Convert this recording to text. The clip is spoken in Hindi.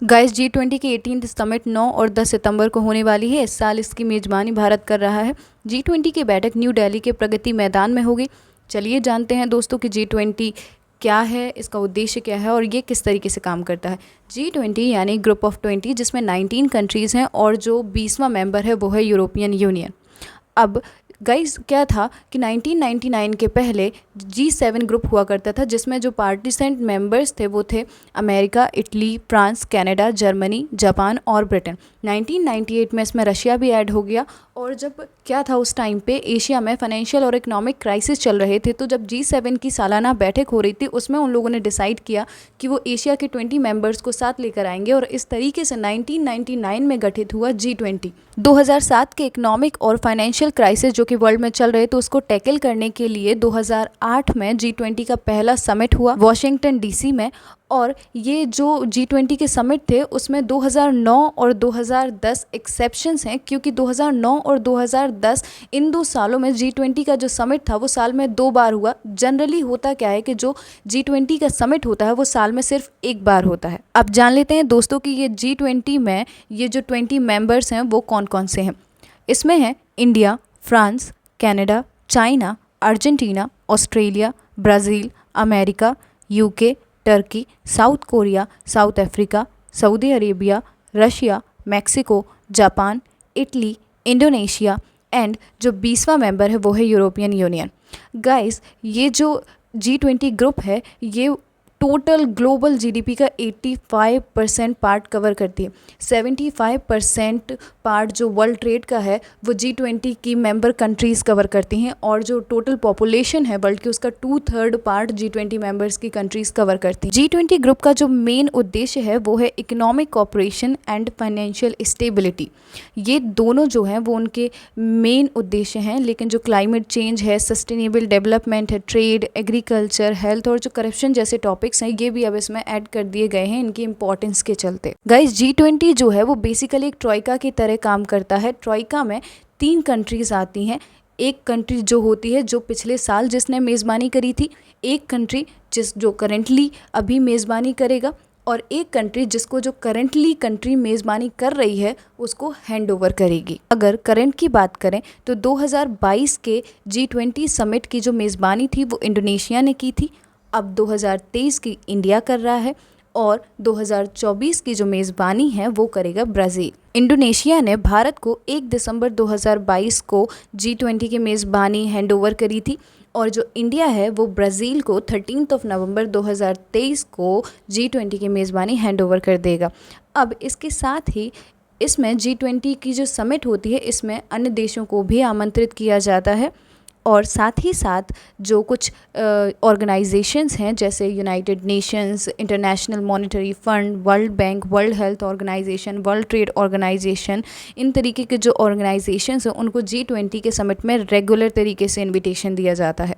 गाइस G20 की 18th समिट 9 और 10 सितंबर को होने वाली है। इस साल इसकी मेज़बानी भारत कर रहा है। G20 की बैठक न्यू दिल्ली के प्रगति मैदान में होगी। चलिए जानते हैं दोस्तों कि G20 क्या है, इसका उद्देश्य क्या है और ये किस तरीके से काम करता है। G20 यानी ग्रुप ऑफ 20, जिसमें 19 कंट्रीज़ हैं और जो 20वां मेंबर है वो है यूरोपियन यूनियन। अब गाइस क्या था कि 1999 के पहले G7 ग्रुप हुआ करता था, जिसमें जो पार्टिसिपेंट मेंबर्स थे वो थे America, Italy, France, Canada, Germany, Japan और ब्रिटेन। 1998 में इसमें रशिया भी ऐड हो गया। और जब क्या था उस टाइम पे एशिया में फाइनेंशियल और इकोनॉमिक क्राइसिस चल रहे थे, तो जब G7 की सालाना बैठक हो रही थी उसमें उन लोगों ने डिसाइड किया कि वो एशिया के 20 मेंबर्स को साथ लेकर आएंगे और इस तरीके से 1999 में गठित हुआ G20। 2007 के इकोनॉमिक और फाइनेंशियल क्राइसिस जो कि वर्ल्ड में चल रहे थे उसको टैकल करने के लिए 2008 में G20 का पहला समिट हुआ वाशिंगटन DC में। और ये जो G20 के समिट थे उसमें 2009 और 2010 एक्सेप्शंस हैं, क्योंकि 2009 और 2010 इन 2 सालों में G20 का जो समिट था वो साल में 2 बार हुआ। जनरली होता क्या है कि जो G20 का समिट होता है वो साल में सिर्फ 1 बार होता है। अब जान लेते हैं दोस्तों कि ये G20 में ये जो 20 मेंबर्स हैं वो कौन कौन से हैं। इसमें है India, France, Canada, China, Argentina, Australia, Brazil, America, UK, Turkey, south Korea, south Africa, Saudi Arabia, Russia, Mexico, Japan, Italy, Indonesia and जो 20वां मेंबर है वो है यूरोपियन यूनियन। गाइस ये जो G20 ग्रुप है ये टोटल ग्लोबल GDP का 85% पार्ट कवर करती है। 75% पार्ट जो वर्ल्ड ट्रेड का है वो G20 की मेंबर कंट्रीज़ कवर करती हैं और जो टोटल पॉपुलेशन है वर्ल्ड की उसका 2/3 पार्ट G20 मेंबर्स की कंट्रीज़ कवर करती हैं। G20 ग्रुप का जो मेन उद्देश्य है वो है economic cooperation and financial stability. ये दोनों जो हैं वो उनके मेन उद्देश्य हैं, लेकिन जो क्लाइमेट चेंज है, सस्टेनेबल डेवलपमेंट है, ट्रेड, एग्रीकल्चर, हेल्थ और जो करप्शन जैसे टॉपिक्स हैं ये भी अब इसमें ऐड कर दिए गए हैं इनकी इंपॉर्टेंस के चलते। गाइस G20 जो है वो बेसिकली एक ट्रॉइका की तरह काम करता है। ट्रॉइका में 3 कंट्रीज़ आती हैं। एक कंट्री जो होती है जो पिछले साल जिसने मेज़बानी करी थी, एक कंट्री जो करेंटली अभी मेज़बानी करेगा और एक कंट्री जिसको जो करेंटली कंट्री मेज़बानी कर रही है उसको हैंड ओवर करेगी। अगर करंट की बात करें तो 2022 के G20 समिट की जो मेज़बानी थी वो इंडोनेशिया ने की थी। अब 2023 की इंडिया कर रहा है और 2024 की जो मेज़बानी है वो करेगा ब्राज़ील। इंडोनेशिया ने भारत को 1 दिसंबर 2022 को G20 की मेज़बानी हैंडओवर करी थी और जो इंडिया है वो ब्राज़ील को 13 नवंबर 2023 को G20 की मेज़बानी हैंडओवर कर देगा। अब इसके साथ ही इसमें G20 की जो समिट होती है इसमें अन्य देशों को भी आमंत्रित किया जाता है और साथ ही साथ जो कुछ ऑर्गेनाइजेशंस हैं जैसे United Nations, International Monetary Fund, World Bank, World Health Organization, World Trade Organization, इन तरीके के जो ऑर्गेनाइजेशंस हैं उनको G20 के समिट में रेगुलर तरीके से इनविटेशन दिया जाता है।